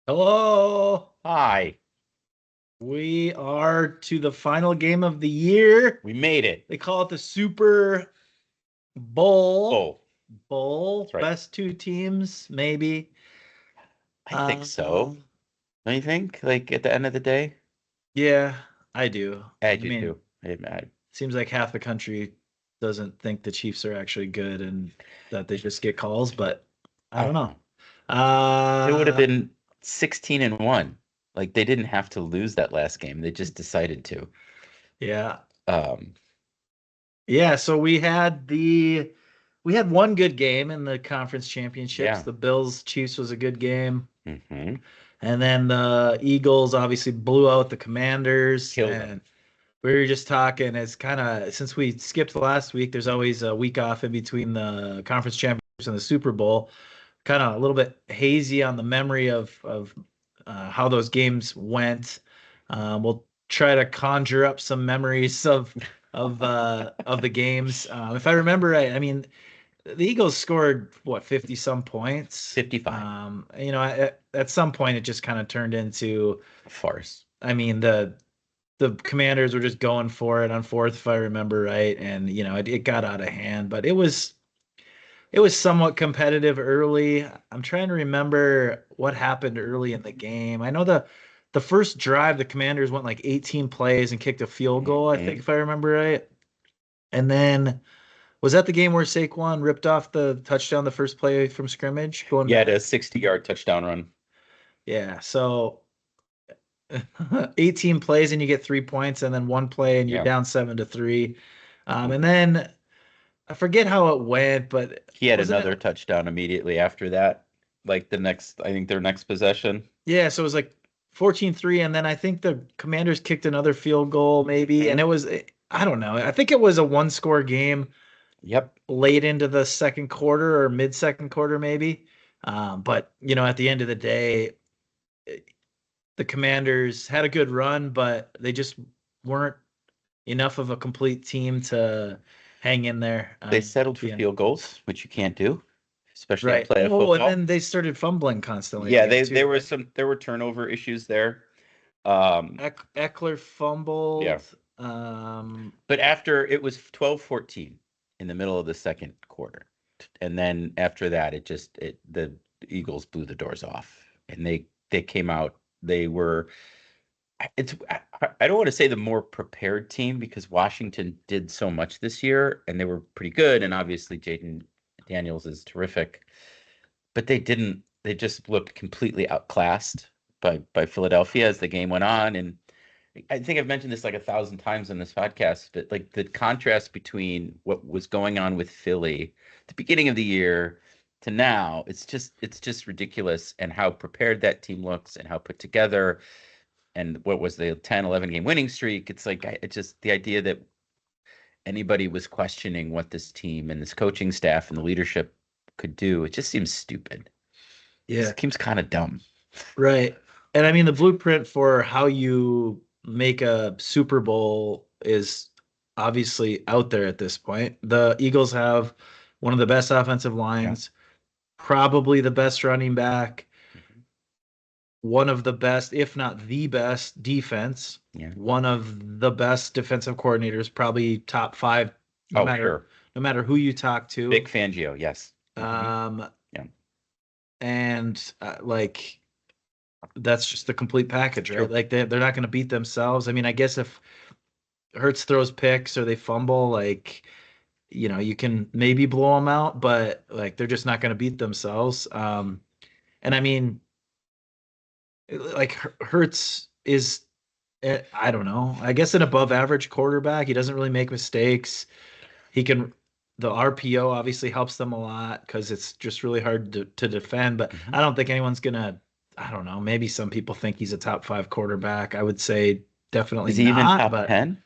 Hello. Hi, We are to the final game of the year. we made it. They call it the Super Bowl. Oh, that's Bowl. right. Best two teams, maybe. I think Uh, so. Don't you think? Like at the end of the day, yeah, I do. I I do mean, too. I seems like half the country doesn't think the Chiefs are actually good and that they just get calls, but I I don't don't know. know. It would have Uh, been 16-1. Like they didn't have to lose that last game. They just decided to. yeah. Um, Yeah, so we had one good game in the conference championships. yeah. The Bills Chiefs was a good game. hmm And then the Eagles obviously blew out the Commanders. Killed them. And we were just talking, it's kind of since we skipped last week, there's always a week off in between the conference championships and the Super Bowl. Kind of a little bit hazy on the memory of how those games went. We'll try to conjure up some memories of the games. If I remember right, I mean the Eagles scored what 50 some points. 55. At some point it just kind of turned into, Farce. I mean, the Commanders were just going for it on fourth, if I remember right, and it got out of hand. But it was somewhat competitive early. I'm trying to remember what happened early in the game. I know the first drive, the Commanders went like 18 plays and kicked a field goal, I think, hmm if I remember right. And then was that the game where Saquon ripped off the touchdown, the first play from scrimmage going Yeah, the back? 60-yard touchdown run. Yeah. So 18 plays and you get 3 points, and then one play and you're Yeah. down 7-3. And then I forget how it went, but He had wasn't it? another touchdown immediately after that. Like I think their next possession. Yeah, so it was like 14-3, and then I think the Commanders kicked another field goal maybe, and Mhm. I don't know. I think it was a one score game Yep. late into the second quarter or mid second quarter maybe. But at the end of the day, the Commanders had a good run, but they just weren't enough of a complete team to hang in there. They settled for Yeah, field goals, which you can't do, especially in right. playoff Oh, and football. then they started fumbling constantly Yeah, again they too, right? there were turnover issues there. Um, Eckler yeah. fumbled. But after it was 12-14 in the middle of the second quarter. And then after that the Eagles blew the doors off and they came out. They were it's I don't want to say the more prepared team because Washington did so much this year and they were pretty good and obviously Jaden Daniels is terrific, but they just looked completely outclassed by Philadelphia as the game went on. And I think I've mentioned this like 1,000 times on this podcast, but like the contrast between what was going on with Philly at the beginning of the year to now, it's just ridiculous. And how prepared that team looks and how put together and what was the 10-11 game winning streak. It's like it's just the idea that anybody was questioning what this team and this coaching staff and the leadership could do. It just seems stupid. It yeah, seems kind of dumb. right. And I mean, the blueprint for how you make a Super Bowl is obviously out there at this point. The Eagles have one of the best offensive Yeah. lines, probably the best running back, Mhm. one of the best, if not the best, defense, Yeah. one of the best defensive coordinators, probably top five, no Oh, matter sure. no matter who you talk to. Big Fangio, yes. Um, Yeah, and like that's just the complete package, right? true. Like they're not going to beat themselves. I mean, I guess if Hurts throws picks or they fumble, like you can maybe blow them out, but like they're just not going to beat themselves. And I mean, like Hurts is, I don't know, I guess an above average quarterback. He doesn't really make mistakes. He can, the RPO obviously helps them a lot because it's just really hard to defend. But hmm I don't think anyone's gonna, I don't know, maybe some people think he's a top five quarterback. I would say definitely Is he even not, top but 10?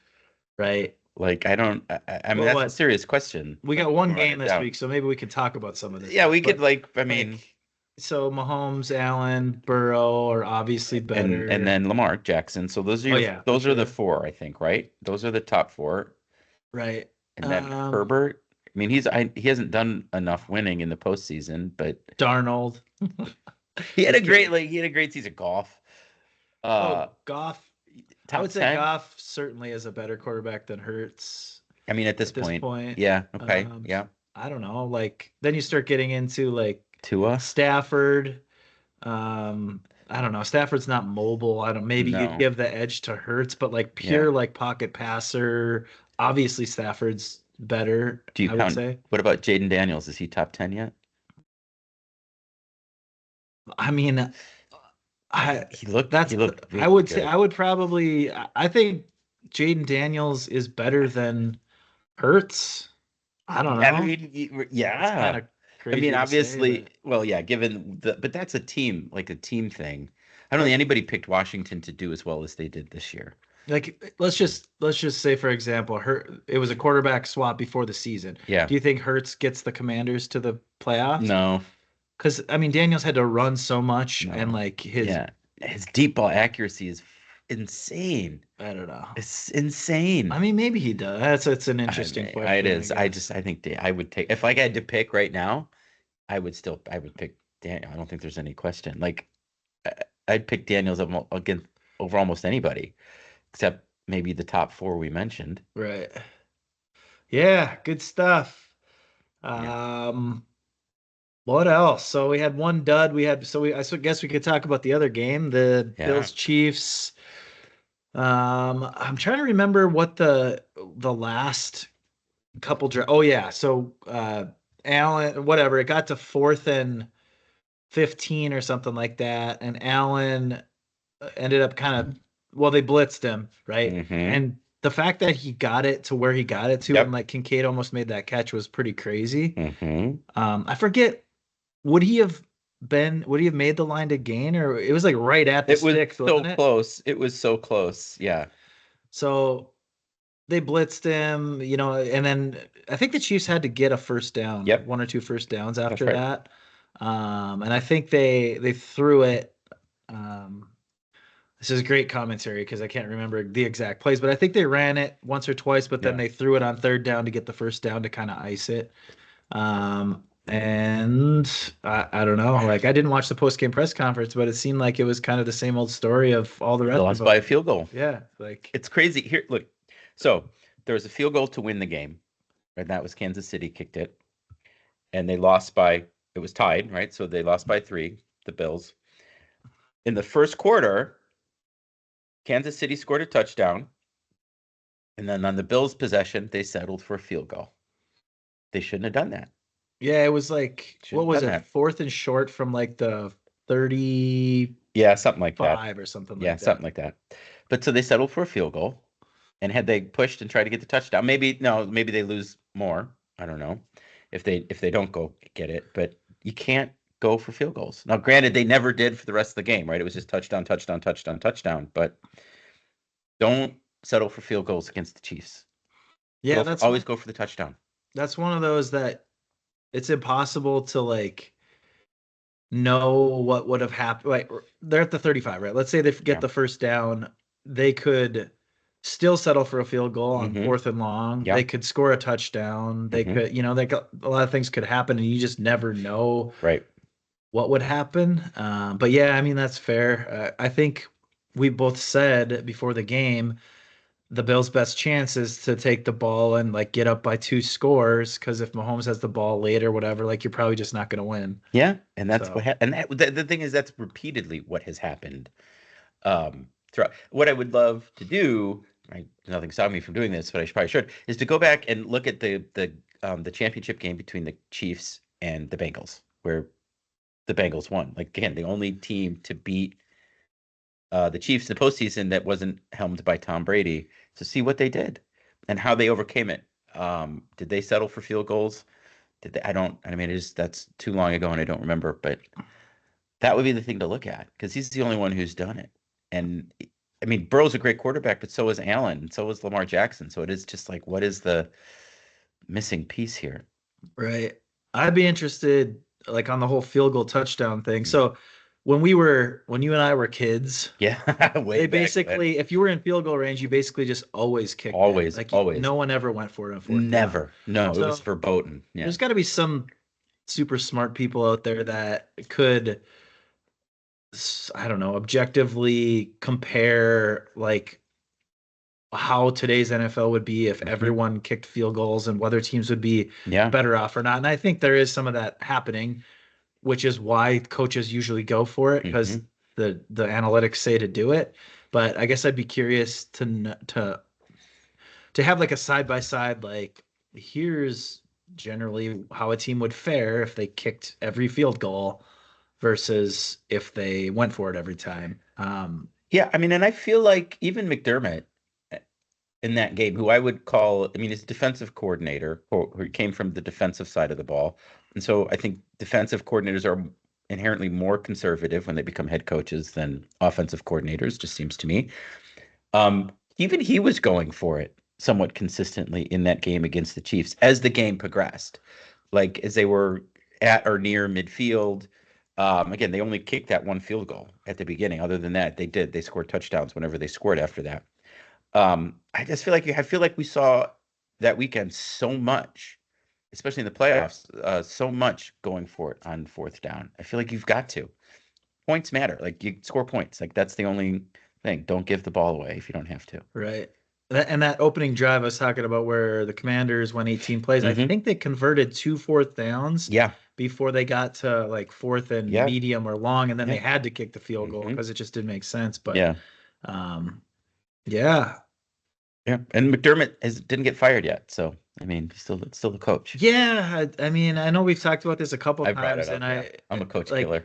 right. Like, I don't, I mean, Well, that's a what serious question, we but got one run game it this down. week, so maybe we can talk about some of this Yeah, stuff. we could But like, I mean, like, so Mahomes, Allen, Burrow are obviously and better. then Lamar Jackson. So Oh yeah, for those are the sure. four, I think, right? Those are the top four. Right. And then Um, Herbert, I mean, he hasn't done enough winning in the postseason, but Darnold. He had Just kidding. he had a great season. Golf. Oh, Goff. I Top would say 10. Goff certainly is a better quarterback than Hurts I mean, at this at this point, point. yeah. Okay. Um, Yeah. I don't know. Like then you start getting into like Tua. Stafford. I don't know. Stafford's not mobile. I don't. Maybe you'd No. give the edge to Hurts, but like Yeah. pure like pocket passer. Obviously, Stafford's better. Do you I would count? say. What about Jaden Daniels? Is he top 10 yet? I mean, I He that's looked I really would say good. I would probably I think Jaden Daniels is better than Hurts. I don't I know. mean, It's kind yeah. of I mean, crazy to say, obviously, but well, yeah, but that's a team, like a team thing. I don't think anybody picked Washington to do as well as they did this year. like let's just say for example, it was a quarterback swap before the season. Yeah. Do you think Hurts gets the Commanders to the playoffs? No, Because I mean, Daniels had to run so much, and no. like his Yeah. His deep ball accuracy is insane. I don't know. It's insane. I mean, maybe he does. That's an I interesting mean, it question, I is. guess. I think I would take, if I had to pick right now, I would pick Daniel. I don't think there's any question. Like, I- I'd pick Daniels against over almost anybody, except maybe the top four we mentioned. Right. Yeah, good stuff. Yeah. Um, what else? So we had one dud. I guess we could talk about the other game, the Yeah. Bills Chiefs. I'm trying to remember what the last couple oh yeah, so Allen, whatever, it got to 4th and 15 or something like that, and Allen ended up kind of well, they blitzed him, right? Mm-hmm. And the fact that he got it to where he got it to, and Yep. like Kincaid almost made that catch was pretty crazy. Mm-hmm. I forget, would he have made the line to gain, or it was like right at the It was sticks, so wasn't it? close. It was so close. Yeah. So they blitzed him, and then I think the Chiefs had to get a first down, Yep. one or two first downs That's after right. that. And I think they threw it. Um, this is great commentary because I can't remember the exact plays, but I think they ran it once or twice, but then Yeah. they threw it on 3rd down to get the first down to kind of ice it. And I don't know, like I didn't watch the post game press conference, but it seemed like it was kind of the same old story of all the They rest of lost by them. a field goal. Yeah, like It's crazy. Here, look. So there was a field goal to win the game, right? That was Kansas City kicked it, and they lost by. It was tied, right? So they lost by 3. The Bills. In the first quarter, Kansas City scored a touchdown, and then on the Bills' possession, they settled for a field goal. They shouldn't have done that. yeah, it was like what Shouldn't have was done it, that. 4th and short from like the 35 Yeah, something like that. or something Yeah, like something that. like that. But so they settled for a field goal, and had they pushed and tried to get the touchdown, maybe no, maybe they lose more. I don't know if they don't go get it, but you can't go for field goals. Now, granted, they never did for the rest of the game, right? It was just touchdown, touchdown, touchdown, touchdown. But don't settle for field goals against the Chiefs. Yeah, Always go for the touchdown. that's one of those that it's impossible to like know what would have happened. Like they're at the 35, right? Let's say they get Yeah. the first down, they could still settle for a field goal on Mm-hmm. 4th and long. Yeah. They could score a touchdown. They Mm-hmm. could, they got a lot of things could happen, and you just never know Right. what would happen. But yeah, I mean that's fair. I think we both said before the game the Bills' best chance is to take the ball and like get up by 2 scores, because if Mahomes has the ball late or whatever, like you're probably just not going to win. Yeah, and that's So what and the thing is that's repeatedly what has happened. Throughout. What I would love to do, right? Nothing stopping me from doing this, but I probably should, is to go back and look at the championship game between the Chiefs and the Bengals, where the Bengals won. Like again, the only team to beat the Chiefs in the postseason that wasn't helmed by Tom Brady, to see what they did and how they overcame it. Did they settle for field goals? Did they? I mean, that's too long ago and I don't remember, but that would be the thing to look at because he's the only one who's done it. And I mean, Burrow's a great quarterback, but so is Allen, and so is Lamar Jackson. So it is just like, what is the missing piece here? right. I'd be interested like on the whole field goal touchdown thing. Mm. So when you and I were kids, Yeah, way they back then. basically, if you were in field goal range, you basically just always kicked it. Always, Like always. no one ever went for it on 4th down. Never. No, it was So verboten. Yeah. there's got to be some super smart people out there that could I don't know, objectively compare like how today's NFL would be if Mhm. everyone kicked field goals and whether teams would be Yeah. better off or not. And I think there is some of that happening, which is why coaches usually go for it because Hmm. the analytics say to do it. But I guess I'd be curious to have like a side by side, like here's generally how a team would fare if they kicked every field goal versus if they went for it every time. Yeah, I mean, and I feel like even McDermott in that game, who I would call, I mean, his defensive coordinator, who came from the defensive side of the ball. And so I think defensive coordinators are inherently more conservative when they become head coaches than offensive coordinators, just seems to me. Even he was going for it somewhat consistently in that game against the Chiefs as the game progressed. Like as they were at or near midfield. Again, they only kicked that one field goal at the beginning. Other than that, they scored touchdowns whenever they scored after that. I just feel like we saw that weekend so much, especially in the playoffs, so much going for it on fourth down. I feel like you've got to. Points matter. Like you score points. Like that's the only thing. Don't give the ball away if you don't have to. right. And that opening drive I was talking about where the Commanders won 18 plays, I Hmm. think they converted two fourth downs Yeah. before they got to like fourth and Yeah. medium or long, and then they Yeah. had to kick the field goal Hmm. because it just didn't make sense. But Yeah. um, yeah, Yeah. And McDermott didn't get fired yet. So I mean, he's still the coach. yeah. I mean, I know we've talked about this a couple I brought it times, up. and Yeah. I'm a coach like, killer.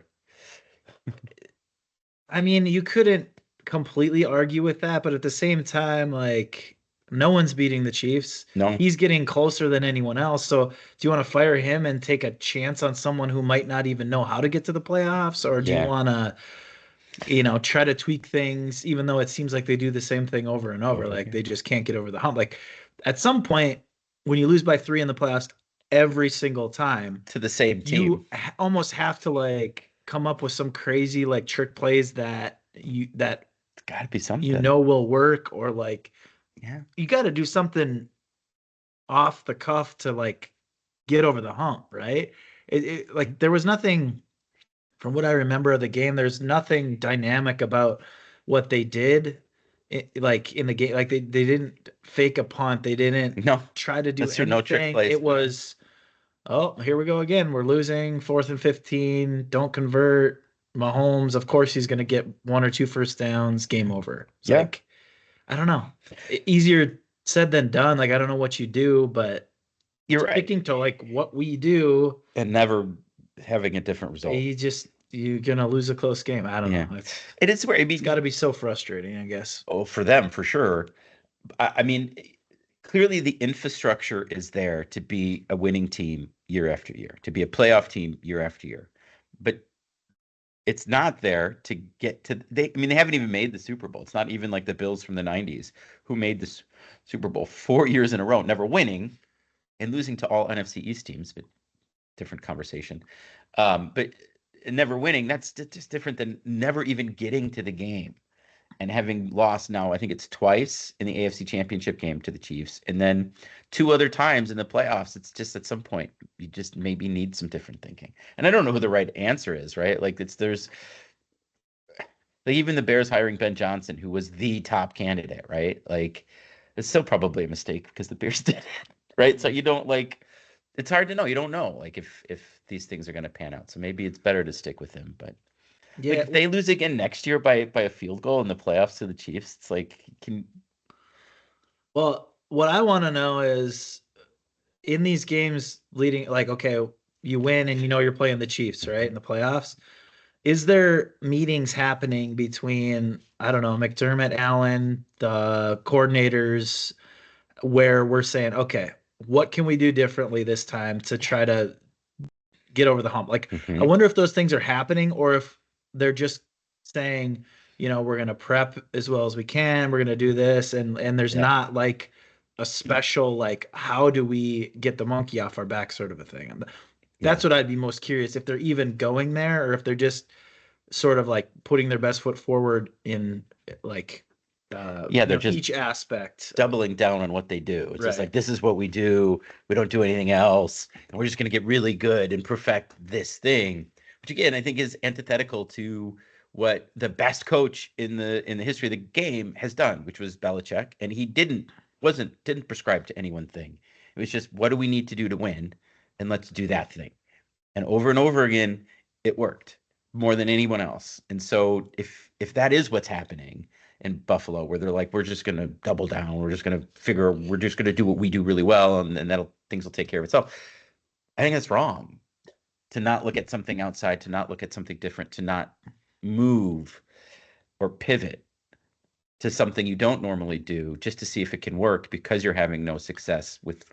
I mean, you couldn't completely argue with that, but at the same time, like, no one's beating the Chiefs. No. He's getting closer than anyone else. So, do you want to fire him and take a chance on someone who might not even know how to get to the playoffs, or do you Yeah. want to, try to tweak things, even though it seems like they do the same thing over and over, Over like again. they just can't get over the hump. Like, at some point, when you lose by three in the playoffs every single time, To the same team. you almost have to like come up with some crazy like trick plays that It's got to be something. will work, or like Yeah. you got to do something off the cuff to like get over the hump, right? Like there was nothing from what I remember of the game. There's nothing dynamic about what they did. Like in the game, like they didn't fake a punt. They didn't No. try to do That's true. No trick anything. plays. It was, oh, here we go again. We're losing fourth and 15. Don't convert. Mahomes, of course, he's going to get one or two first downs. Game over. It's Yeah. like, I don't know. Easier said than done. Like, I don't know what you do, but You're right. sticking to like what we do, And never having a different result. you're going to lose a close game. I don't Yeah. know. It is where, I It's mean, got to be so frustrating, I guess. oh, for them, for sure. I mean, clearly the infrastructure is there to be a winning team year after year, to be a playoff team year after year. But it's not there to get to I mean, they haven't even made the Super Bowl. It's not even like the Bills from the 90s who made the Super Bowl 4 years in a row, never winning and losing to all NFC East teams, but different conversation. But never winning, that's just different than never even getting to the game and having lost now, I think it's twice in the AFC Championship game to the Chiefs, and then two other times in the playoffs. It's just at some point you just maybe need some different thinking. And I don't know who the right answer is, right? Like there's like even the Bears hiring Ben Johnson, who was the top candidate, right? Like it's still probably a mistake because the Bears did it, right? So you don't like it's hard to know. You don't know like if these things are going to pan out. So maybe it's better to stick with him, but like Yeah. if they lose again next year by a field goal in the playoffs to the Chiefs, it's like can Well, what I want to know is in these games leading, like, okay, you win and you're playing the Chiefs, right, in Mhm. the playoffs. Is there meetings happening between, I don't know, McDermott, Allen, the coordinators, where we're saying, okay, what can we do differently this time to try to get over the hump? Like, I Mhm. wonder if those things are happening or if they're just saying, we're going to prep as well as we can. We're going to do this. And there's Yeah. not like a special, like, how do we get the monkey off our back sort of a thing. And Yeah. that's what I'd be most curious if they're even going there or if they're just sort of like putting their best foot forward in like Yeah, they're just each aspect. doubling down on what they do. It's just Right. like this is what we do. We don't do anything else. And we're just going to get really good and perfect this thing, which again I think is antithetical to what the best coach in the history of the game has done, which was Belichick, and he didn't prescribe to any one thing. It was just, what do we need to do to win, and let's do that thing. And over again, it worked more than anyone else. And so if that is what's happening in Buffalo, where they're like, we're just going to double down, we're just going to do what we do really well, and things will take care of itself. I think that's wrong, to not look at something outside, to not look at something different, to not move or pivot to something you don't normally do just to see if it can work because you're having no success with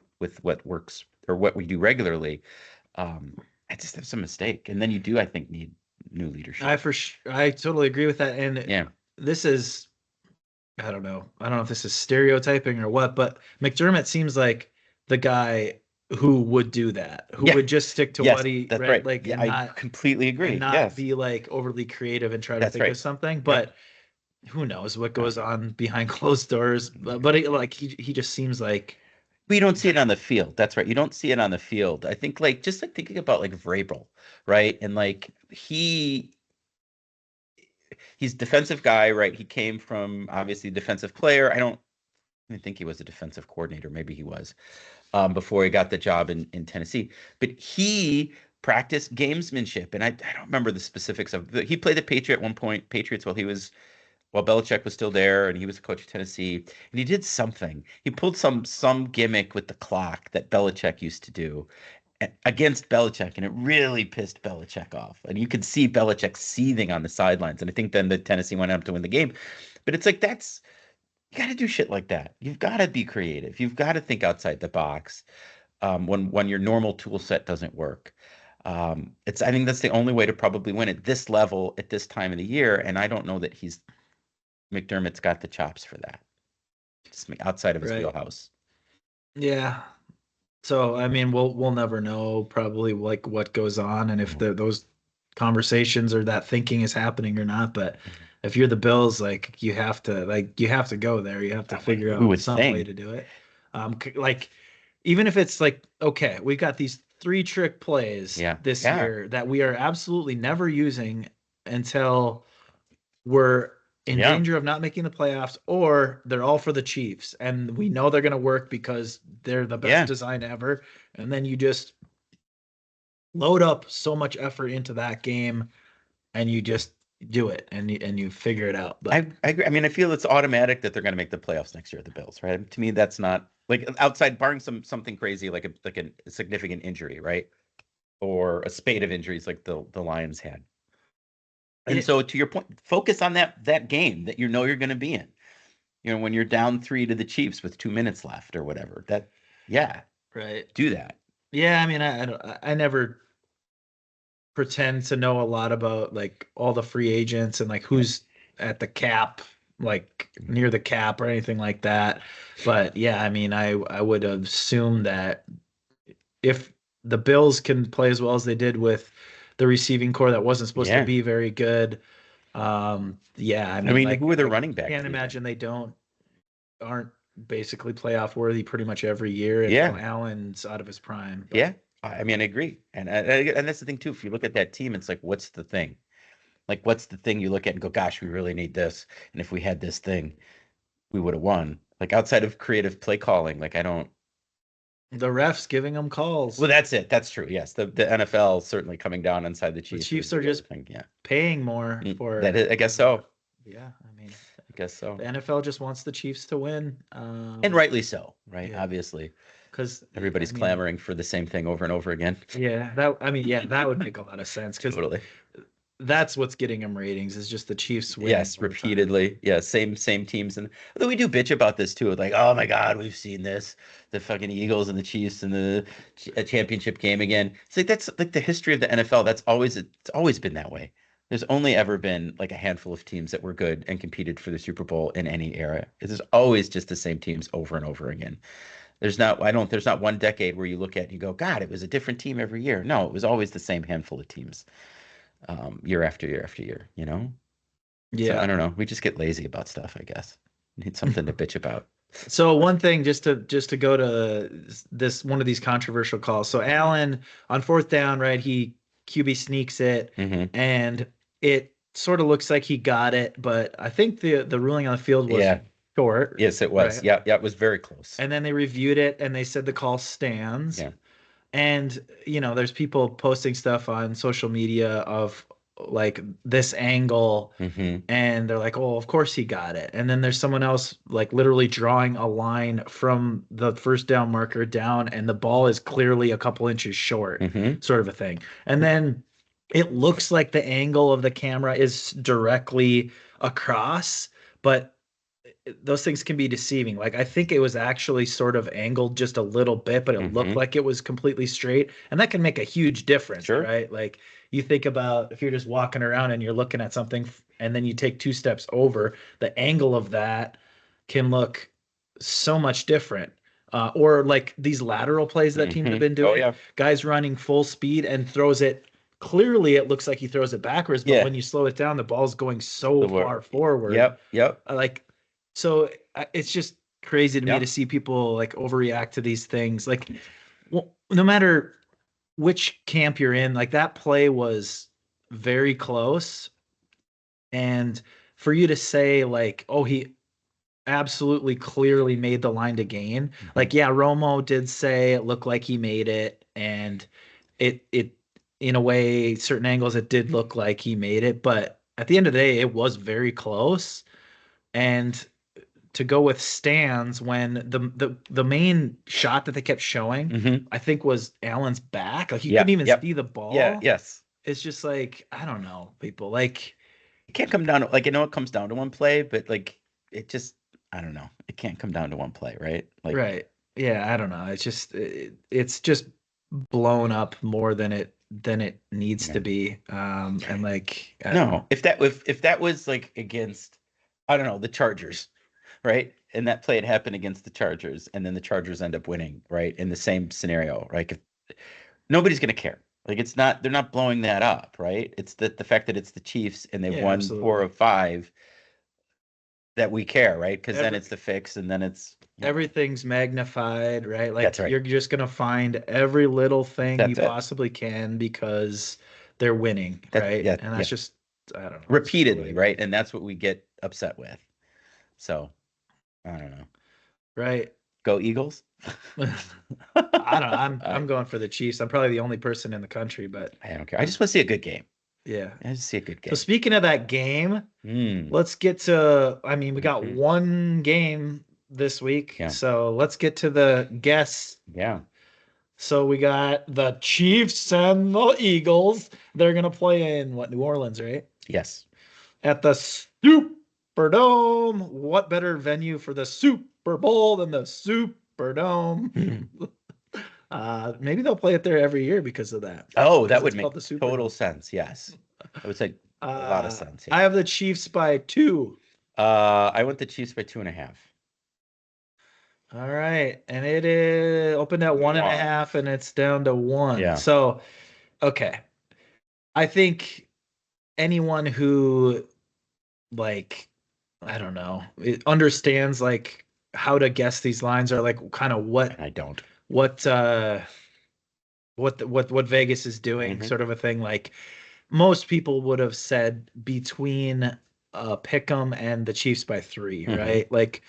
what works or what we do regularly. I just have some mistake. And then you do, I think, need new leadership. I totally agree with that. And yeah, this is, I don't know if this is stereotyping or what, but McDermott seems like the guy who would do that, who would just stick to what he, that's right. Like, yeah, I completely agree. And not be like overly creative and try to think of something. But who knows what goes on behind closed doors? But he just seems like. We don't see it on the field. That's right. You don't see it on the field. I think just thinking about Vrabel, right? And he's defensive guy, right? He came from obviously defensive player. I don't even think he was a defensive coordinator. Maybe he was before he got the job in Tennessee. But he practiced gamesmanship, and I don't remember the specifics of. He played the Patriots while Belichick was still there, and he was the coach of Tennessee, and he did something. He pulled some gimmick with the clock that Belichick used to do against Belichick, and it really pissed Belichick off. And you could see Belichick seething on the sidelines. And I think then the Tennessee went up to win the game. But it's like, you got to do shit like that. You've got to be creative. You've got to think outside the box when your normal tool set doesn't work. I think that's the only way to probably win at this level at this time of the year. And I don't know that McDermott's got the chops for that. Just outside of his wheelhouse. Yeah. So I mean, we'll never know probably what goes on and if those conversations or that thinking is happening or not. But if you're the Bills, you have to go there. You have to figure out some way to do it. Even if it's okay, we got these 3 trick plays this year that we are absolutely never using until we're in danger of not making the playoffs, or they're all for the Chiefs, and we know they're going to work because they're the best design ever. And then you just load up so much effort into that game, and you just do it, and you figure it out. But I agree. I mean, I feel it's automatic that they're going to make the playoffs next year, the Bills, right? To me, that's not outside, barring something crazy like a significant injury, right, or a spate of injuries like the Lions had. And so, to your point, focus on that game that you're going to be in. When you're down 3 to the Chiefs with 2 minutes left or whatever. Do that. Yeah, I mean, I never pretend to know a lot about all the free agents and who's at the cap, near the cap or anything like that. But yeah, I mean, I would assume that if the Bills can play as well as they did with the receiving core that wasn't supposed to be very good. I mean, who are the running backs? I can't imagine they aren't basically playoff worthy pretty much every year. And Allen's out of his prime. But. Yeah, I mean, I agree, and that's the thing too. If you look at that team, it's what's the thing? What's the thing you look at and go, "Gosh, we really need this," and if we had this thing, we would have won. Outside of creative play calling, I don't. The refs giving them calls. Well, that's it. That's true. Yes, the NFL certainly coming down inside the Chiefs. The Chiefs are just paying more for that. I guess so. Yeah, I mean, I guess so. The NFL just wants the Chiefs to win, and rightly so, right? Yeah. Obviously, because everybody's clamoring for the same thing over and over again. Yeah, that would make a lot of sense because totally. That's what's getting them ratings is just the Chiefs winning. Yes, repeatedly. Yeah, same teams. And although we do bitch about this too, oh my God, we've seen this, the fucking Eagles and the Chiefs in the championship game again. It's that's the history of the NFL. It's always been that way. There's only ever been a handful of teams that were good and competed for the Super Bowl in any era. There's always just the same teams over and over again. There's not one decade where you look at and you go, God, it was a different team every year. No, it was always the same handful of teams. Year after year after year, Yeah. So, I don't know. We just get lazy about stuff, I guess. Need something to bitch about. So one thing, just to go to this one of these controversial calls. So Allen on 4th down, right? He QB sneaks it, and it sort of looks like he got it, but I think the ruling on the field was Yeah. short, Yes, it was. right? Yeah, yeah, it was very close. And then they reviewed it and they said the call stands. Yeah. And there's people posting stuff on social media of like this angle, Hmm. and they're like, oh, of course he got it. And then there's someone else like literally drawing a line from the first down marker down, and the ball is clearly a couple inches short, Hmm. sort of a thing. And then it looks like the angle of the camera is directly across, but those things can be deceiving. Like I think it was actually sort of angled just a little bit, but it looked Hmm. like it was completely straight, and that can make a huge difference, Sure. right? Like you think about if you're just walking around and you're looking at something and then you take two steps over, the angle of that can look so much different. Or like these lateral plays that teams have Hmm. been Oh doing, yeah. guys running full speed and throws it. Clearly, it looks like he throws it backwards, but Yeah. when you slow it down, the ball's going so The word. far forward. Yep. Yep. Like, so it's just crazy to me to Yep. see people like overreact to these things. Like, well, no matter which camp you're in, like that play was very close. And for you to say like, oh, he absolutely clearly made the line to gain. Like, yeah, Romo did say it looked like he made it, and it in a way, certain angles it did look like he made it, but at the end of the day, it was very close. And to go with stands when the main shot that they kept showing, Hmm. I think was Allen's back. Like you Yeah. couldn't even Yep. see the Yeah. ball. Yes. It's just like, I don't know, people. Like, It can't come down to, like, I know it comes down to one play, but like it just, I don't know. It can't come down to one play, right? Like, right. Yeah, I don't know. It's just blown up more than it needs yeah. to be. And like I don't No, know. if that was like against, I don't know, the Chargers, right? And that play had happened against the Chargers, and then the Chargers end up winning, right? In the same scenario, right? If, nobody's gonna care. Like it's not, they're not blowing that up, right? It's the fact that it's the Chiefs and they've Yeah, won four absolutely. of five that we care, right? Because then Every it's the fix, and then it's, yeah, everything's magnified, right? that's Like right. you're just gonna find every little thing you That's it. possibly can because they're winning, That, right? yeah, And yeah. that's just, I don't know, it's Repeatedly, silly, right? And that's what we get upset with. So I don't know. right? Go Eagles. I don't know. I'm I going for the Chiefs. I'm probably the only person in the country, but I don't care. I just want to see a good game. yeah. I just see a good So game. speaking of that game, Mm. let's get to, I mean, we got Mhm. one game this week, Yeah. so let's get to the guests. Yeah. So we got the Chiefs and the Eagles. They're gonna play in what, New Orleans, right? Yes. At the Superdome. What better venue for the Super Bowl than the Superdome? Maybe they'll play it there every year because of that. Oh, that Because would it's make called the total Superdome. sense. Yes. It would make a lot of sense. Yeah. I have the Chiefs by 2. I went the Chiefs by 2.5. All right. And it is opened at 1.5 and it's down to 1. Yeah. So, okay. I think anyone who like, I don't know, it understands like how to guess these lines are like kind of And I don't. what what Vegas is doing, Mhm. sort of a thing. Like most people would have said between Pick'em and the Chiefs by 3, Mhm. right? Like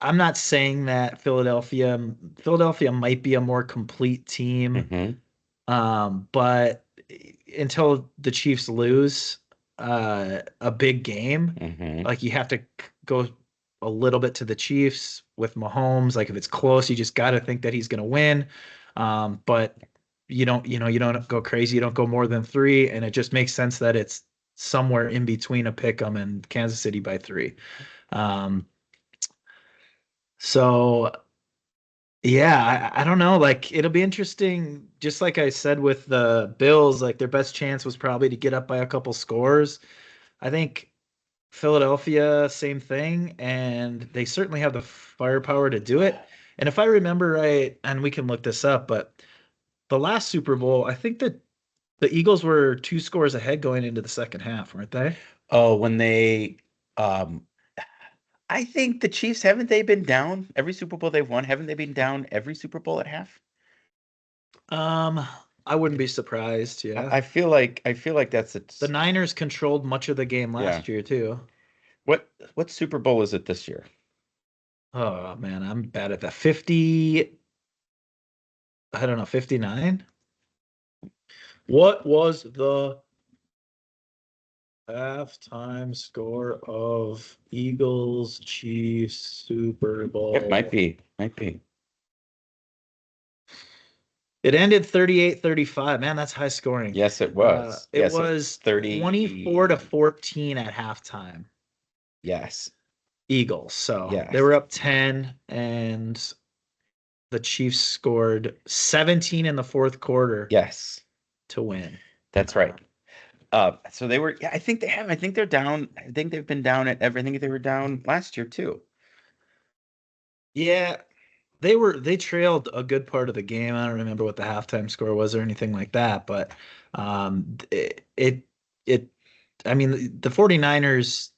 I'm not saying that Philadelphia might be a more complete team, Mhm. but until the Chiefs lose a big game, Mhm. like you have to go a little bit to the Chiefs with Mahomes. Like if it's close, you just got to think that he's going to win. But you don't go crazy. You don't go more than 3, and it just makes sense that it's somewhere in between a pick 'em and Kansas City by 3. Um, so yeah, I don't know. Like it'll be interesting. Just like I said with the Bills, like their best chance was probably to get up by a couple scores. I think Philadelphia, same thing, and they certainly have the firepower to do it. And if I remember right, and we can look this up, but the last Super Bowl, I think that the Eagles were 2 scores ahead going into the second half, weren't they? Oh, when they, um, I think the Chiefs, haven't they been down every Super Bowl they've won? Haven't they been down every Super Bowl at half? Um, I wouldn't be surprised. Yeah. I feel like that's The it. Niners controlled much of the game Yeah. last year too. What Super Bowl is it this year? Oh man, I'm bad at that. 50, I don't know, 59? What was the halftime score of Eagles Chiefs Super It might Bowl? be. Might be. It ended 38-35. Man, that's high scoring. Yes, it was. It Yes, it was was 24 to 30. 14 at halftime. Yes. Eagles. So they Yes. were up 10 and the Chiefs scored 17 in the fourth quarter Yes. to win. That's right. So they were, yeah, I think they have. I think they're down. I think they've been down at every. I think they were down last year too. Yeah, they trailed a good part of the game. I don't remember what the halftime score was or anything like that, but it I mean the 49ers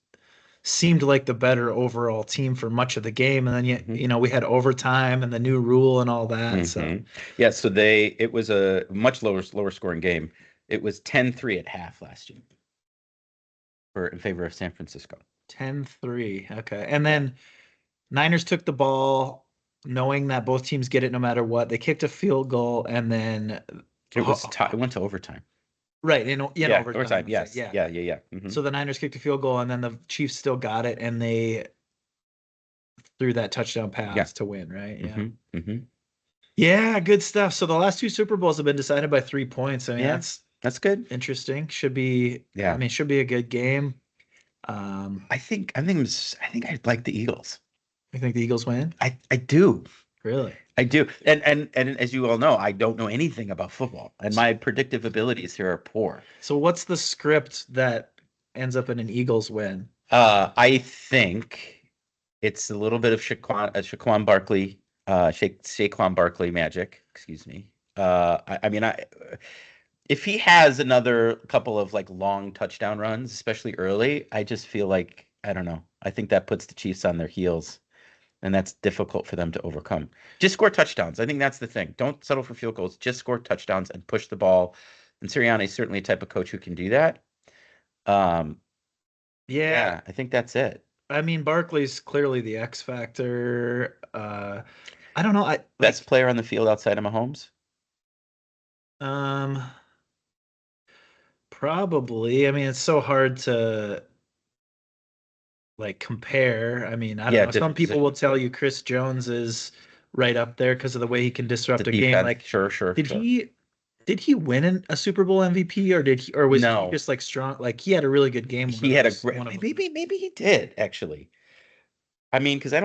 seemed like the better overall team for much of the game, and then Hmm. we had overtime and the new rule and all that. So Hmm. Yeah. So it was a much lower scoring game. It was 10-3 at half last year in favor of San Francisco. 10-3. Okay. And Yeah. then Niners took the ball knowing that both teams get it no matter what. They kicked a field goal and then It went to overtime. right in Yeah. overtime. Overtime. That's right. Yes. Yeah. Yeah. Yeah. Yeah. Hmm. So the Niners kicked a field goal and then the Chiefs still got it and they threw that touchdown Yeah. pass to win, right? Yeah. Hmm. Hmm. Yeah, good stuff. So the last two Super Bowls have been decided by 3 points. I mean, Yeah. that's That's good. interesting. Should be, I Yeah. mean, should be a good game. I think I'd like the Eagles. I think the Eagles win. I do. Really? I do. And as you all know, I don't know anything about football, and my predictive abilities here are poor. So what's the script that ends up in an Eagles win? I think it's a little bit of Shaquan Barkley, Saquon Barkley magic. Excuse me. I mean, if he has another couple of like long touchdown runs, especially early, I just feel like I don't know. I think that puts the Chiefs on their heels, and that's difficult for them to overcome. Just score touchdowns. I think that's the thing. Don't settle for field goals. Just score touchdowns and push the ball. And Sirianni is certainly a type of coach who can do that. Um, Yeah, yeah, I think that's it. I mean Barkley's clearly the X factor. I don't know. I like Best player on the field outside of Mahomes? um probably. I mean, it's so hard to like compare. I mean, I don't Yeah, know. Some different people will positions. tell you Chris Jones is right up there because of the way he can The disrupt a game. defense, Like, sure, sure, did sure. he did he win a Super Bowl MVP or was he No, just like strong? Like he had a really good game when he it had a was great. one of them. Maybe he did actually. I mean, because I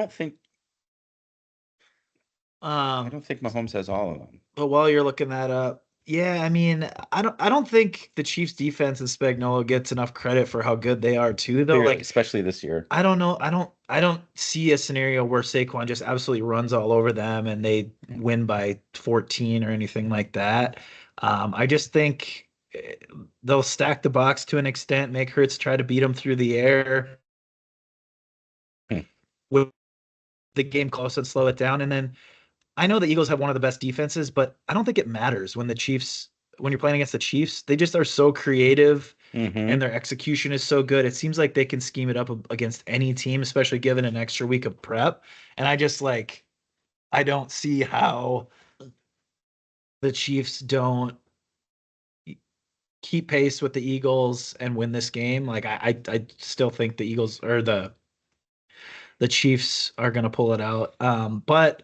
Um, don't think Mahomes has all of them. but while you're looking that up, yeah, I mean, I don't think the Chiefs defense and Spagnuolo gets enough credit for how good they are too, though. Clearly, Like, especially this year. I don't know, I don't see a scenario where Saquon just absolutely runs all over them and they Yeah. win by 14 or anything like that. I just think they'll stack the box to an extent, make Hurts try to beat them through the air Hmm. with the game close and slow it down, and then I know the Eagles have one of the best defenses, but I don't think it matters when you're playing against the Chiefs. They just are so creative Mm-hmm. and their execution is so good. It seems like they can scheme it up against any team, especially given an extra week of prep. And I don't see how the Chiefs don't keep pace with the Eagles and win this game. Like I still think the Eagles or the Chiefs are going to pull it out. But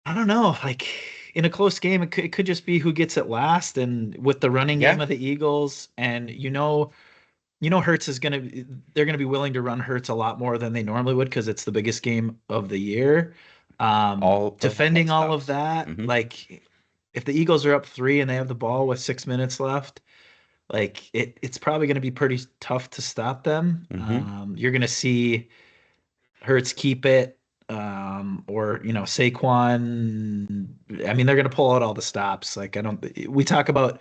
I don't know. Like in a close game, it could just be who gets it last. And with the running game Yeah. of the Eagles, and Hurts is they're gonna be willing to run Hurts a lot more than they normally would because it's the biggest game of the year. All of Defending Mahomes' all of house. that, Hmm. like if the Eagles are up 3 and they have the ball with 6 minutes left, like it's probably gonna be pretty tough to stop them. Hmm. You're gonna see Hurts keep it, or Saquon. I mean, they're gonna pull out all the stops. Like I don't. We talk about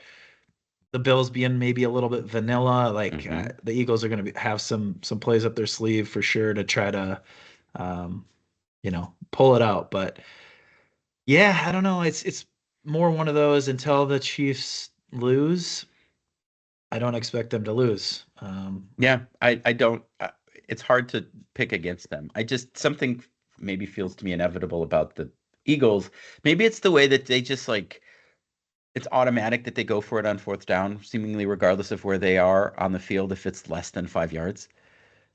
the Bills being maybe a little bit vanilla. Like Hmm. the Eagles are gonna have some plays up their sleeve for sure to try to, pull it out. But yeah, I don't know. It's more one of those until the Chiefs lose. I don't expect them to lose. Yeah, I don't. It's hard to pick against them. I just something maybe feels to me inevitable about the Eagles. Maybe it's the way that they just like it's automatic that they go for it on fourth down, seemingly regardless of where they are on the field. If it's less than 5 yards,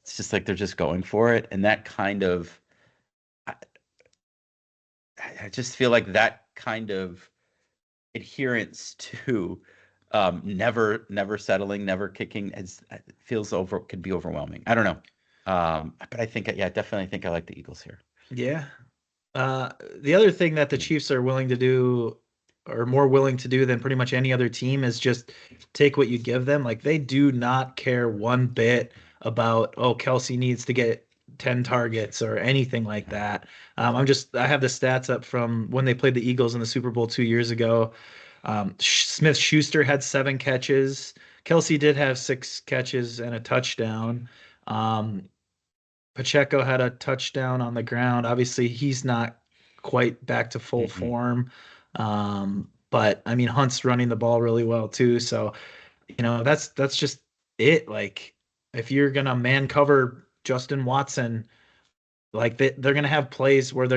it's just like they're just going for it, and that kind of I, I just feel like that kind of adherence to never settling, never kicking is feels over could be overwhelming. I don't know. But I think yeah, definitely think I like the Eagles here. yeah. The other thing that the Chiefs are willing to do, or more willing to do than pretty much any other team, is just take what you give them. Like they do not care one bit about, oh, Kelsey needs to get 10 targets or anything like that. I have the stats up from when they played the Eagles in the Super Bowl 2 years ago. Smith Schuster had 7 catches. Kelsey did have 6 catches and a touchdown. Um, Pacheco had a touchdown on the ground. Obviously, he's not quite back to full Mm-mm. form. But I mean, Hunt's running the ball really well too. So, that's just it. Like, if you're gonna man cover Justin Watson, like they're gonna have plays where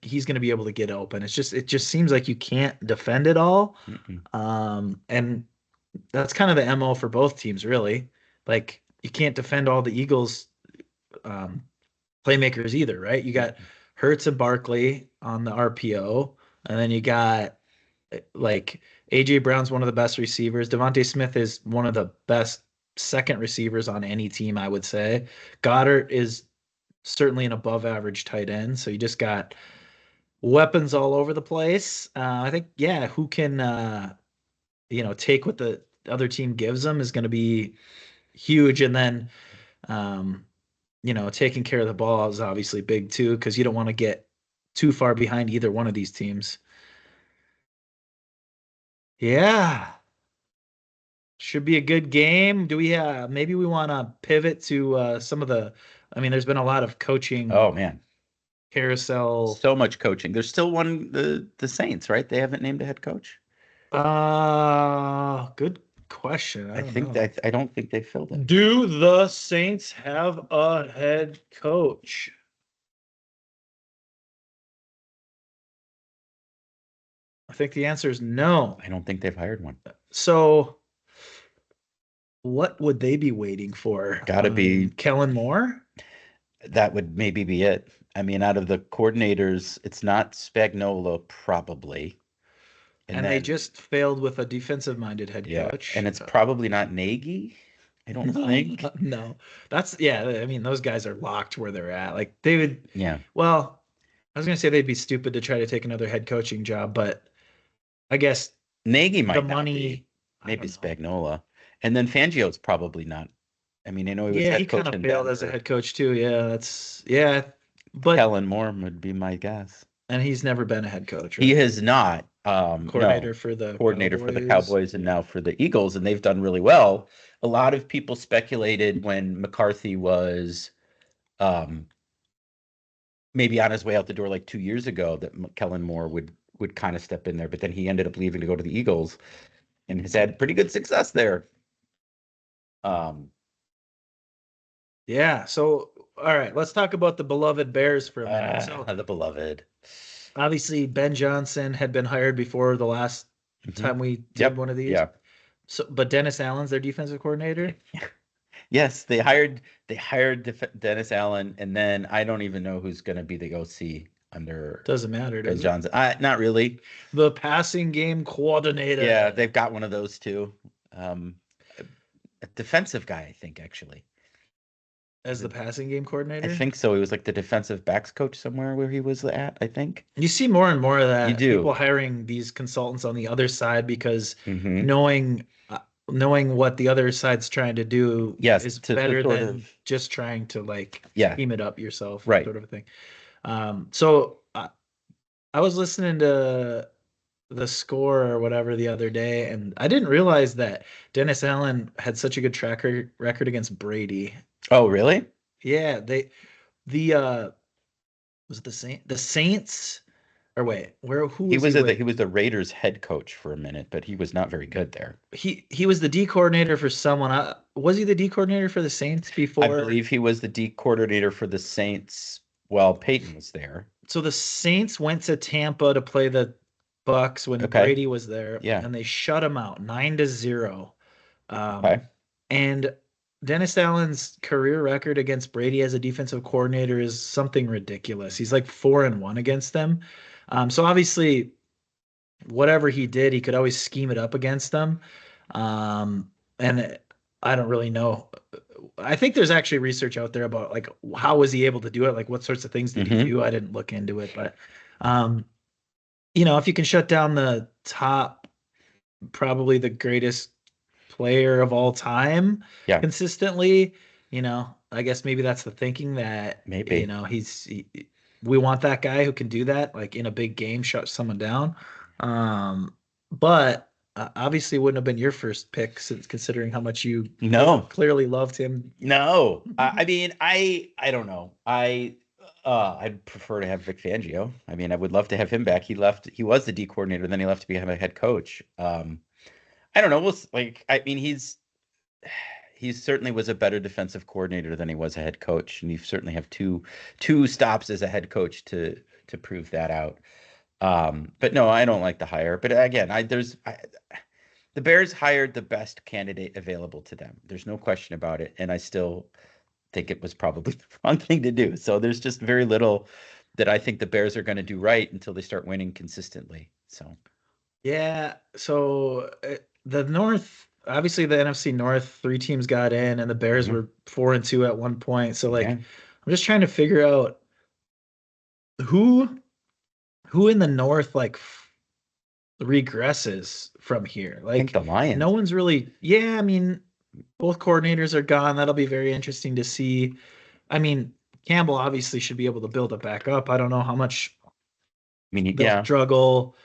he's gonna be able to get open. It just seems like you can't defend it all. Mm-mm. And that's kind of the MO for both teams, really. Like, you can't defend all the Eagles um, playmakers either, right? You got Mm-mm. Hurts and Barkley on the RPO, and then you got like AJ Brown's one of the best receivers. Devontae Smith is one of the best second receivers on any team, I would say. Goddard is certainly an above average tight end. So you just got weapons all over the place. I think, yeah, who can take what the other team gives them is going to be huge. And then um, taking care of the ball is obviously big too, because you don't want to get too far behind either one of these teams. Yeah, should be a good game. Do we maybe we want to pivot to some of the, I mean, there's been a lot of coaching Oh man, carousel. so much coaching. There's still one the Saints, right? They haven't named a head coach. Good question. I I don't think know. that I don't think they filled it. Do the Saints have a head coach? I think the answer is no. I don't think they've hired one. So what would they be waiting for? Got to be Kellen Moore? that would maybe be it. I mean, out of the coordinators, it's not Spagnuolo probably, and And they then just failed with a defensive-minded head yeah, and coach. it's probably not Nagy. I don't think. No, yeah. I mean, those guys are locked where they're at. Like they would, Yeah, well, I was gonna say they'd be stupid to try to take another head coaching job, but I guess Nagy the might not be. money, I Maybe don't know. Spagnuolo, and then Fangio's probably not. I mean, I know he was Yeah, he head kind coach of in failed as a Denver. head coach too. Yeah, but Kellen Moore would be my guess. and he's never been a head coach, He right? has not. No, Coordinator for the coordinator for the Cowboys. Cowboys and now for the Eagles, and they've done really well. A lot of people speculated when McCarthy was um, maybe on his way out the door like 2 years ago that Kellen Moore would kind of step in there, but then he ended up leaving to go to the Eagles and has had pretty good success there. Um, Yeah. So, all right, let's talk about the beloved Bears for a minute. So, the beloved. obviously, Ben Johnson had been hired before the last Mhm. time we did Yep. one of these. Yeah. So, but Dennis Allen's their defensive coordinator. Yes, they hired Dennis Allen, and then I don't even know who's going to be the OC under Doesn't matter, Ben does it? Johnson. Not really. The passing game Yeah, coordinator they've got one of those too. Um, a defensive guy, I think, actually. as the passing game I coordinator. think so. He was like the defensive backs coach somewhere where he was at, I think. You see more and more of You that, people do. hiring these consultants on the other side because Hmm. knowing knowing what the other side's trying to do Yes, is to better sort than of, just trying to like yeah, team it up yourself, right. sort of a thing. So I was listening to the score or whatever the other day, and I didn't realize that Dennis Allen had such a good record against Brady. Oh, really? Yeah, the was it the Saints Or wait, who He was he was with? he was the Raiders head coach for a minute, but he was not very good there. He was the D coordinator for someone. Was he the D coordinator for the Saints I before? believe he was the D coordinator for the Saints while Peyton was there. So the Saints went to Tampa to play the Bucks when Okay. Brady was there, Yeah. and they shut him out 9-0. Okay. And Dennis Allen's career record against Brady as a defensive coordinator is something ridiculous. He's like 4-1 against them. So obviously, whatever he did, he could always scheme it up against them. And I don't really know. I think there's actually research out there about like how was he able to do it? Like what sorts of things did he Hmm. do? I didn't look into it, but um, if you can shut down the top, probably the greatest player of all time Yeah. consistently, I guess maybe that's the thinking that, Maybe. we want that guy who can do that, like in a big game, shut someone down. But obviously wouldn't have been your first pick since considering how much you No. clearly loved him. No. I mean, I don't know. I'd prefer to have Vic Fangio. I mean, I would love to have him back. He left. He was the D coordinator, then he left to become a head coach. I don't know. I mean, he certainly was a better defensive coordinator than he was a head coach, and you certainly have two stops as a head coach to prove that out. But no, I don't like the hire. But again, the Bears hired the best candidate available to them. There's no question about it, and I still think it was probably the wrong thing to do. So there's just very little that I think the Bears are going to do right until they start winning consistently. So Yeah. So the North, obviously the NFC North, three teams got in, and the Bears mhm. were 4-2 at one point. So like, Yeah, I'm just trying to figure out who who in the North like regresses from here. I think Like, the no Lions. one's really. Yeah, I mean, both coordinators are gone. That'll be very interesting to see. I mean, Campbell obviously should be able to build it back up. I don't know how much I mean, they'll yeah, struggle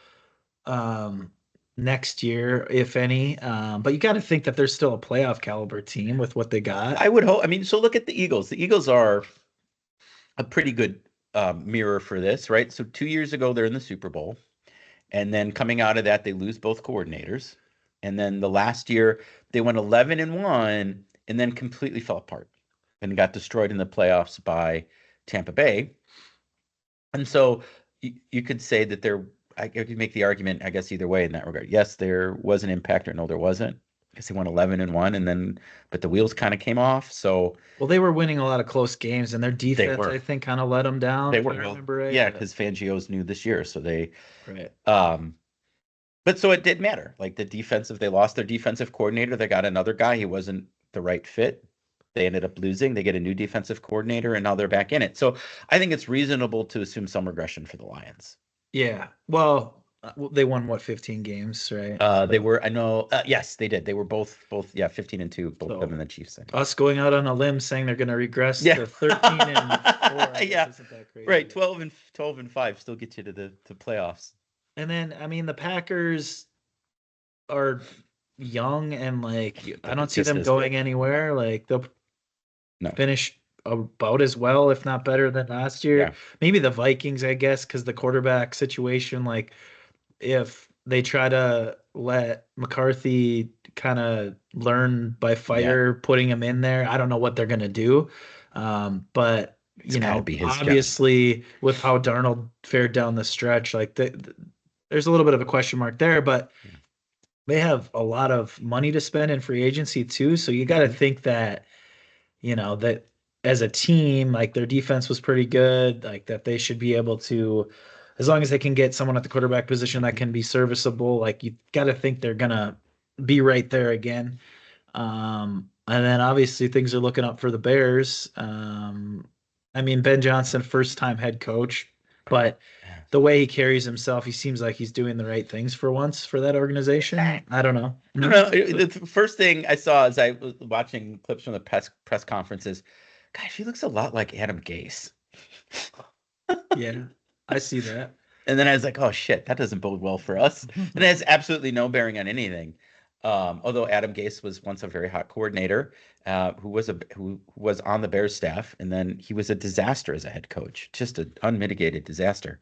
um, next year, if any. But you got to think that they're still a playoff caliber team with what they got. I would hope. I mean, so look at the Eagles. The Eagles are a pretty good mirror for this, right? So 2 years ago, they're in the Super Bowl. And then coming out of that, they lose both coordinators. And then the last year, they went 11-1 and then completely fell apart and got destroyed in the playoffs by Tampa Bay. And so you could say that I could make the argument, I guess, either way in that regard. Yes, there was an impact, or no, there wasn't. I guess they went 11-1, and then, but the wheels kind of came off. So Well, they were winning a lot of close games, and their they defense, were, I think, kind of let them down, they if were, I well, remember right. yeah, But because Fangio's new this year. So right. um, but so it did matter. Like they lost their defensive coordinator. They got another guy. He wasn't the right fit. They ended up losing. They get a new defensive coordinator, and now they're back in it. So I think it's reasonable to assume some regression for the Lions. Yeah. Well, they won what, 15 games, right? They were, I know, yes, they did. They were both, yeah, 15-2, both of them So and the Chiefs. I know. us going out on a limb saying they're going to regress Yeah, to 13-4, I yeah, guess isn't that right. crazy. 12-5 still get you to the to playoffs. And then, I mean, the Packers are young and like I They're don't see just them as good. going anywhere. Like they'll No, finish about as well, if not better than last year. yeah, Maybe the Vikings, I guess, because the quarterback situation, like if they try to let McCarthy kind of learn by yeah, fire, putting him in there, I don't know what they're gonna do. But it's got to be his job. obviously with how Darnold fared down the stretch, like there's a little bit of a question mark there, but Yeah. they have a lot of money to spend in free agency too. So you got to Mhm. think that, that as a team, like their defense was pretty good, like that they should be able to, as long as they can get someone at the quarterback position that Mhm. can be serviceable, like you got to think they're gonna be right there again. And then obviously things are looking up for the Bears. I mean, Ben Johnson, first time head coach, but Yeah. the way he carries himself, he seems like he's doing the right things for once for that organization. I don't know. I don't know. The first thing I saw as I was watching clips from the press conferences, gosh, he looks a lot like Adam Gase. Yeah, I see that. And then I was like, oh shit, that doesn't bode well for us. And it has absolutely no bearing on anything. Although Adam Gase was once a very hot coordinator, who was on the Bears staff, and then he was a disaster as a head coach, just an unmitigated disaster.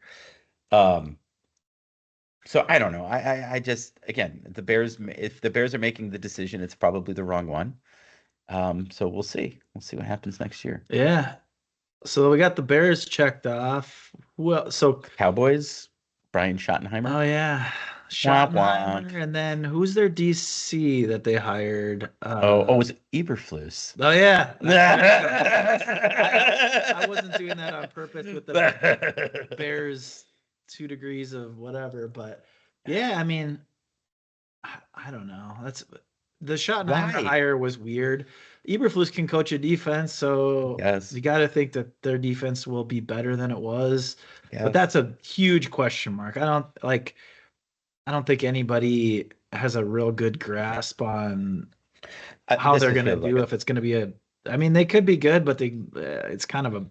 So I don't know. I just, again, the Bears, if the Bears are making the decision, it's probably the wrong one. So we'll see. We'll see what happens next year. Yeah. So we got the Bears checked off. Well, so Cowboys, Brian Schottenheimer. oh yeah, Womp womp. Schottenheimer, and then who's their DC that they hired? Was it Eberflus? Oh yeah, I wasn't doing that on purpose with the Bears 2 degrees of whatever, but yeah, I mean, I don't know. That's the Schottenheimer Why? hire was weird. Eberflus can coach a defense, so Yes. you got to think that their defense will be better than it was. But Yes. that's a huge question mark. I don't think anybody has a real good grasp on how This they're would going to feel like do a- if it's going to be a. I mean, they could be good, but it's kind of a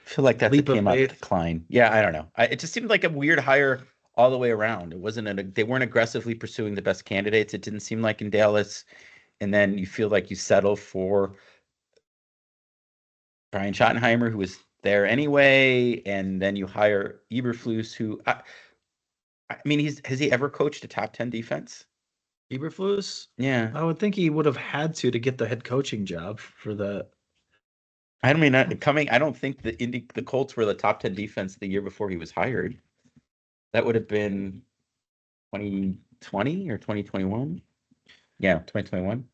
feel like that's a leap of team on faith. decline. Yeah, I don't know. It just seemed like a weird hire all the way around. It wasn't they weren't aggressively pursuing the best candidates. It didn't seem like in Dallas. And then you feel like you settle for Brian Schottenheimer, who was there anyway, and then you hire Eberflus, who I mean, has he ever coached a top 10 defense? Eberflus. Yeah. I would think he would have had to get the head coaching job for the. I mean, I don't think the Colts were the top 10 defense the year before he was hired. That would have been 2020 or 2021. Yeah, 2021.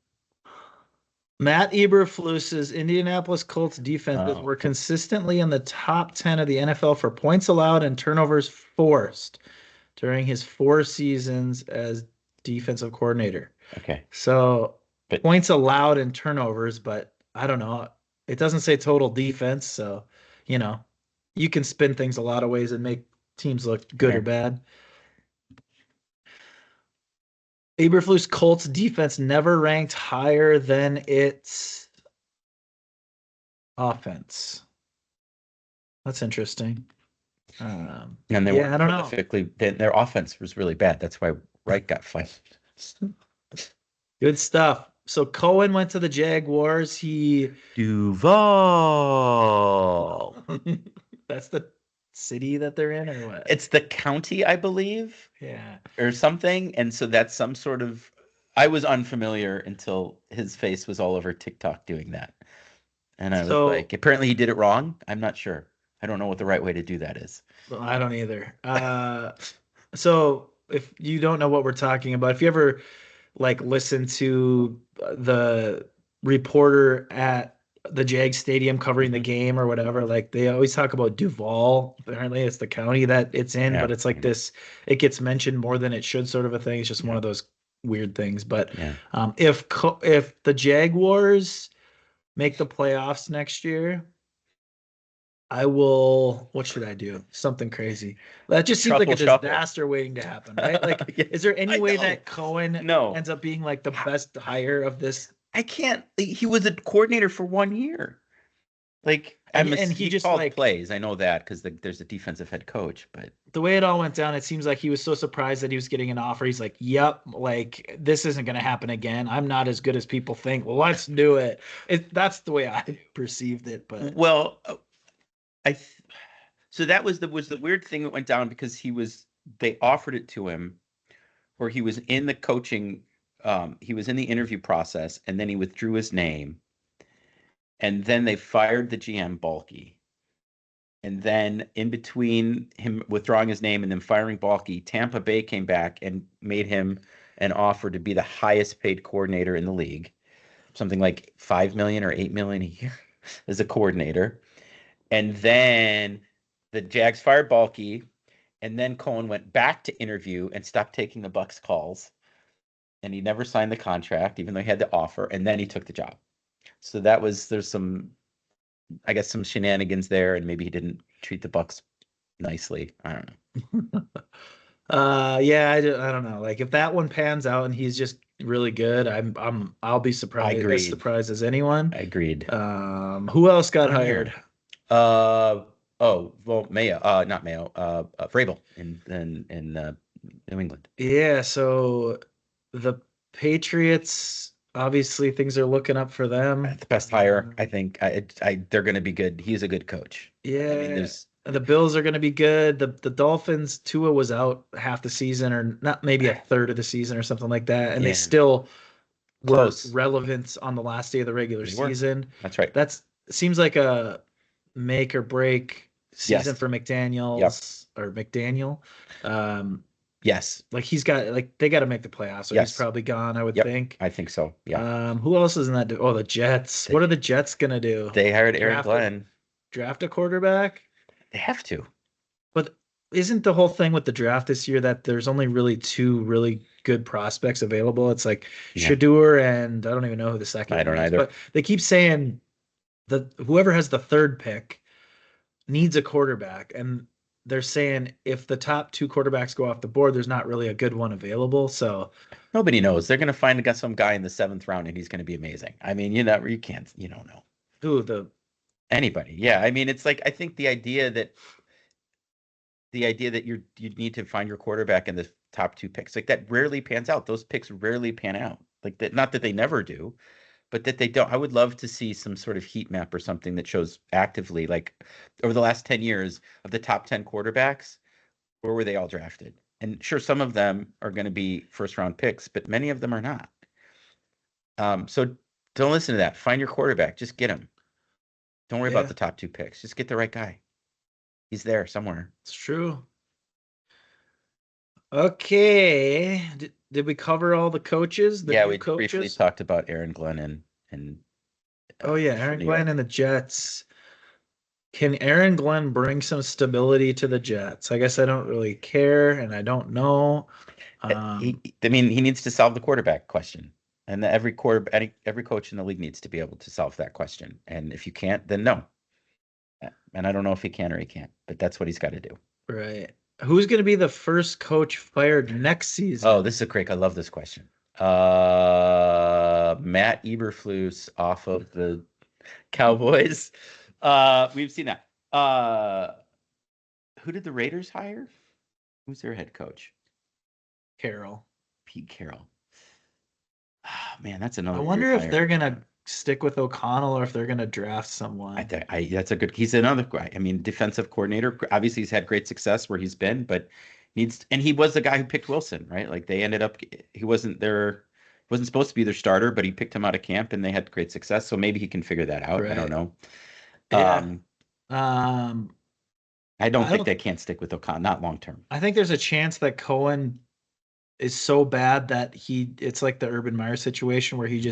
Matt Eberflus's Indianapolis Colts defenses Oh. were consistently in the top 10 of the NFL for points allowed and turnovers forced during his 4 seasons as defensive coordinator. Okay. So But- points allowed and turnovers, but I don't know. It doesn't say total defense, so you can spin things a lot of ways and make teams look good or bad. Eberflus Colts defense never ranked higher than its offense. That's interesting. And they yeah, were I don't know. prolifically, their offense was really bad. That's why Reich got fired. Good stuff. So Cohen went to the Jaguars. He Duval. That's the city that they're in, or what? It's the county, I believe. Yeah. Or something. And so that's some sort of, I was unfamiliar until his face was all over TikTok doing that. And I was like, apparently he did it wrong. I'm not sure. I don't know what the right way to do that is. Well, I don't either. So if you don't know what we're talking about, if you ever listen to the reporter at the Jag Stadium covering the game or whatever, they always talk about Duval. Apparently it's the county that it's in, but it's like this, it gets mentioned more than it should, sort of a thing. It's just one of those weird things. But if the Jaguars make the playoffs next year, I will. What should I do? Something crazy. That just seems like a disaster waiting to happen, right? Is there any way that Cohen ends up being the best hire of this? I can't. He was a coordinator for 1 year. And he just called plays. I know that because there's a defensive head coach. But the way it all went down, it seems like he was so surprised that he was getting an offer. He's like, "Yep, this isn't going to happen again. I'm not as good as people think. Well, let's do it." That's the way I perceived it. But so that was the weird thing that went down because they offered it to him, where he was in the coaching, he was in the interview process, and then he withdrew his name, and then they fired the GM Balky, and then in between him withdrawing his name and then firing Balky, Tampa Bay came back and made him an offer to be the highest paid coordinator in the league, something like $5 million or $8 million a year as a coordinator. And then the Jags fired Balky, and then Cohen went back to interview and stopped taking the Bucs calls. And he never signed the contract, even though he had the offer, and then he took the job. So there's some shenanigans there, and maybe he didn't treat the Bucs nicely. I don't know. Yeah, I don't know. If that one pans out and he's just really good, I'll be surprised. As surprised as anyone. Agreed. Who else got hired? Mayo. Not Mayo. Vrabel in New England. Yeah. So the Patriots, obviously, things are looking up for them. The best hire, I think. They're going to be good. He's a good coach. Yeah. I mean, The Bills are going to be good. The Dolphins, Tua was out half the season, or not, maybe a third of the season, or something like that, and they Yeah. still were Close. relevant on the last day of the regular They were. season. That's right. That's seems like a make or break season Yes. for McDaniels or McDaniel. Yes. Like he's got like they got to make the playoffs, so he's Yes. probably gone. I would Yep. think. I think so. Yeah. Who else is in that? Oh, the Jets. What are the Jets gonna do? They hired Aaron Draft a- Glenn. Draft a quarterback. They have to. But isn't the whole thing with the draft this year that there's only really two really good prospects available? It's like Yeah. Shador and I don't even know who the second I don't one is, either. but they keep saying that whoever has the third pick needs a quarterback, and they're saying if the top two quarterbacks go off the board, there's not really a good one available. So Nobody knows. They're going to find some guy in the 7th round, and he's going to be amazing. I mean, you don't know who anybody. Yeah, I mean, it's like I think the idea that you need to find your quarterback in the top 2 picks, like that rarely pans out. Those picks rarely pan out. Like that, not that they never do, but that they don't. I would love to see some sort of heat map or something that shows actively, like over the last 10 years of the top 10 quarterbacks, where were they all drafted? And sure, some of them are going to be 1st-round picks, but many of them are not. So don't listen to that. Find your quarterback. Just get him. Don't worry about the top 2 picks. Just get the right guy. He's there somewhere. It's true. Okay. Did we cover all the coaches? Yeah, we briefly talked about Aaron Glenn and oh yeah, Aaron Glenn and the Jets. Can Aaron Glenn bring some stability to the Jets? I guess I don't really care, and I don't know. He needs to solve the quarterback question, and every coach in the league needs to be able to solve that question. And if you can't, then no. And I don't know if he can or he can't, but that's what he's got to do. Right. Who's going to be the first coach fired next season? Oh, this is great. I love this question. Matt Eberflus off of the Cowboys. We've seen that. Who did the Raiders hire? Who's their head coach? Pete Carroll. Oh, man, that's another. I wonder if they're gonna stick with O'Connell or if they're gonna draft someone. That's a good. He's another guy. I mean, defensive coordinator. Obviously, he's had great success where he's been, but and he was the guy who picked Wilson, right? Like they ended up. He wasn't supposed to be their starter, but he picked him out of camp, and they had great success. So maybe he can figure that out. Right. I don't know. Yeah. I don't think they can't stick with O'Connell, not long term. I think there's a chance that Cohen is so bad that it's like the Urban Meyer situation where he's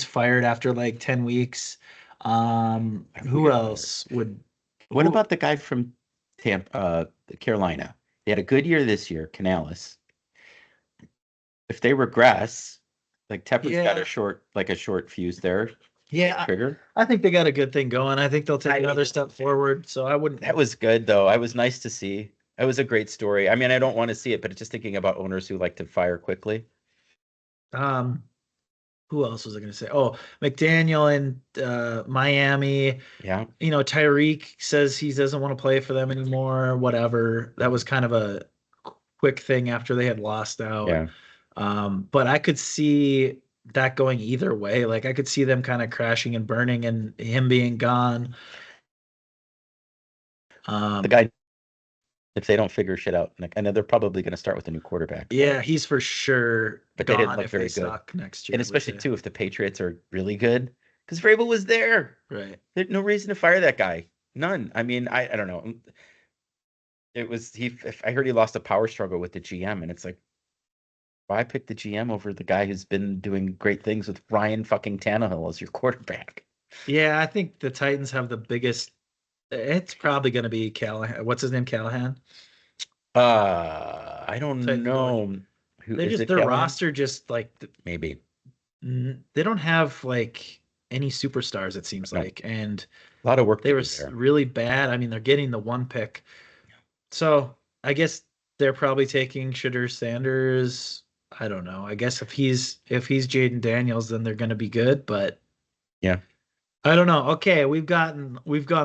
fired after like 10 weeks. Who else would? What about the guy from Carolina? They had a good year this year, Canales. If they regress, like Tepper's got a short fuse there. Yeah, trigger. I think they got a good thing going. I think they'll take another step forward. So I wouldn't. That was good though. I was nice to see. It was a great story. I mean, I don't want to see it, but it's just thinking about owners who like to fire quickly. Who else was I going to say? Oh, McDaniel in Miami. Yeah. Tyreek says he doesn't want to play for them anymore. Whatever. That was kind of a quick thing after they had lost out. Yeah. But I could see that going either way. Like I could see them kind of crashing and burning and him being gone. The guy, if they don't figure shit out, I know they're probably going to start with a new quarterback. Yeah, he's for sure. But they didn't look very good next year, and especially too if the Patriots are really good, because Vrabel was there. Right. There's no reason to fire that guy. None. I mean, I don't know. It was I heard he lost a power struggle with the GM, and it's like, why pick the GM over the guy who's been doing great things with Ryan fucking Tannehill as your quarterback? Yeah, I think the Titans have the biggest. It's probably going to be Callahan. What's his name? Callahan? I don't know. Their roster just like maybe they don't have like any superstars. It seems like, and a lot of work. They were really bad. I mean, they're getting the one pick, so I guess they're probably taking Shedeur Sanders. I don't know. I guess if he's Jaden Daniels, then they're going to be good. But yeah, I don't know. Okay, we've gone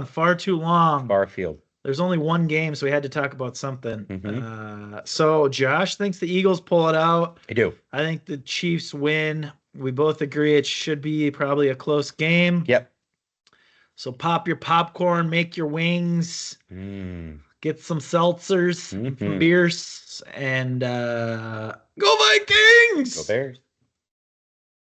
far too long. Far afield. There's only one game, so we had to talk about something. Mm-hmm. So Josh thinks the Eagles pull it out. I do. I think the Chiefs win. We both agree it should be probably a close game. Yep. So pop your popcorn, make your wings, get some seltzers, some beers, and go Vikings! Go Bears.